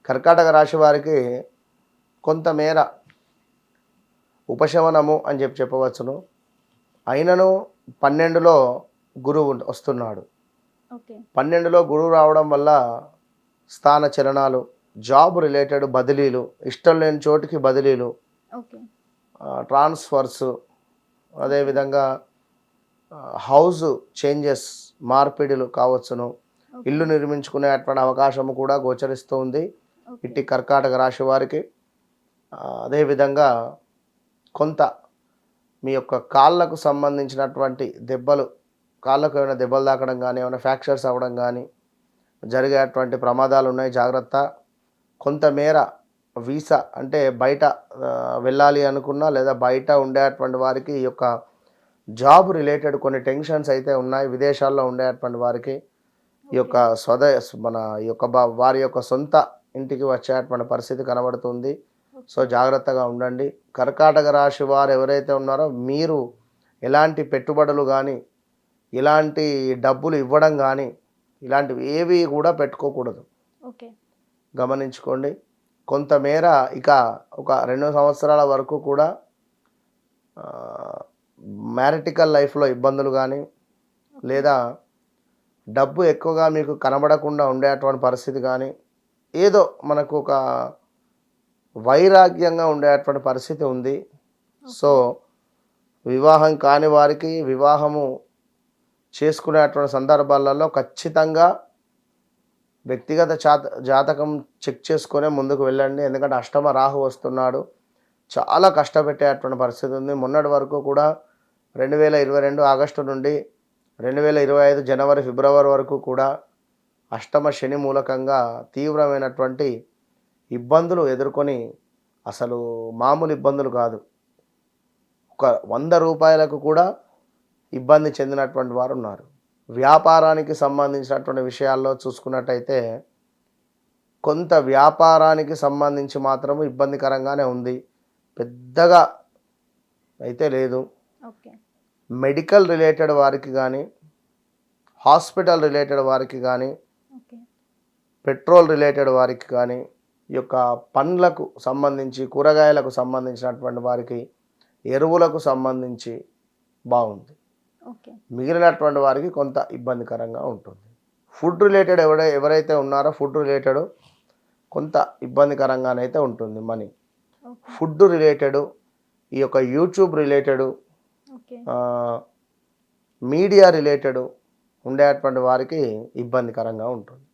కర్కాటక రాశి వారికి కొంతమేర ఉపశమనము అని చెప్పవచ్చును. అయినను 12లో గురువు వస్తున్నాడు. 12లో గురువు రావడం వల్ల స్థాన చలనాలు, జాబ్ రిలేటెడ్ బదిలీలు, ఇష్టం లేని చోటుకి బదిలీలు, ట్రాన్స్ఫర్స్, అదేవిధంగా హౌస్ చేంజెస్, మార్పిడిలు కావచ్చును. ఇల్లు నిర్మించుకునేటువంటి అవకాశము కూడా గోచరిస్తూ ఉంది ఇట్టి కర్కాటక రాశి వారికి. అదేవిధంగా కొంత మీ యొక్క కాళ్ళకు సంబంధించినటువంటి దెబ్బలు, కాళ్ళకు ఏమైనా దెబ్బలు తాకడం కానీ, ఏమైనా ఫ్రాక్చర్స్ అవ్వడం కానీ జరిగేటువంటి ప్రమాదాలు ఉన్నాయి, జాగ్రత్త. కొంతమేర వీసా అంటే బయట వెళ్ళాలి అనుకున్నా లేదా బయట ఉండేటువంటి వారికి ఈ యొక్క జాబ్ రిలేటెడ్ కొన్ని టెన్షన్స్ అయితే ఉన్నాయి. విదేశాల్లో ఉండేటువంటి వారికి ఈ యొక్క వారి యొక్క సొంత ఇంటికి వచ్చేటువంటి పరిస్థితి కనబడుతుంది. సో జాగ్రత్తగా ఉండండి. కర్కాటక రాశి వారు ఎవరైతే ఉన్నారో మీరు ఎలాంటి పెట్టుబడులు కానీ, ఇలాంటి డబ్బులు ఇవ్వడం కానీ, ఇలాంటివి ఏవి కూడా పెట్టుకోకూడదు, గమనించుకోండి. కొంతమేర ఇక ఒక 2 సంవత్సరాల వరకు కూడా మ్యారిటికల్ లైఫ్లో ఇబ్బందులు కానీ, లేదా డబ్బు ఎక్కువగా మీకు కనబడకుండా ఉండేటువంటి పరిస్థితి కానీ, ఏదో మనకు ఒక వైరాగ్యంగా ఉండేటువంటి పరిస్థితి ఉంది. సో వివాహం కాని వారికి వివాహము చేసుకునేటువంటి సందర్భాలలో ఖచ్చితంగా వ్యక్తిగత జాతకం చెక్ చేసుకునే ముందుకు వెళ్ళండి. ఎందుకంటే అష్టమ రాహు వస్తున్నాడు, చాలా కష్టపెట్టేటువంటి పరిస్థితి ఉంది. మొన్నటి వరకు కూడా 2022 ఆగస్టు నుండి 2025 జనవరి ఫిబ్రవరి వరకు కూడా అష్టమ శని మూలకంగా తీవ్రమైనటువంటి ఇబ్బందులు ఎదుర్కొని, అసలు మామూలు ఇబ్బందులు కాదు, ఒక 100 రూపాయలకు కూడా ఇబ్బంది చెందినటువంటి వారు ఉన్నారు. వ్యాపారానికి సంబంధించినటువంటి విషయాల్లో చూసుకున్నట్టయితే కొంత వ్యాపారానికి సంబంధించి మాత్రము ఇబ్బందికరంగానే ఉంది, పెద్దగా అయితే లేదు. మెడికల్ రిలేటెడ్ వారికి కానీ, హాస్పిటల్ రిలేటెడ్ వారికి కానీ, పెట్రోల్ రిలేటెడ్ వారికి కానీ, ఈ యొక్క పండ్లకు సంబంధించి, కూరగాయలకు సంబంధించినటువంటి వారికి, ఎరువులకు సంబంధించి బాగుంది. మిగిలినటువంటి వారికి కొంత ఇబ్బందికరంగా ఉంటుంది. ఫుడ్ రిలేటెడ్ ఎవరైతే ఉన్నారో ఫుడ్ రిలేటెడ్ కొంత ఇబ్బందికరంగానైతే ఉంటుంది. మనీ ఫుడ్ రిలేటెడ్, ఈ యొక్క యూట్యూబ్ రిలేటెడ్, మీడియా రిలేటెడ్ ఉండేటువంటి వారికి ఇబ్బందికరంగా ఉంటుంది.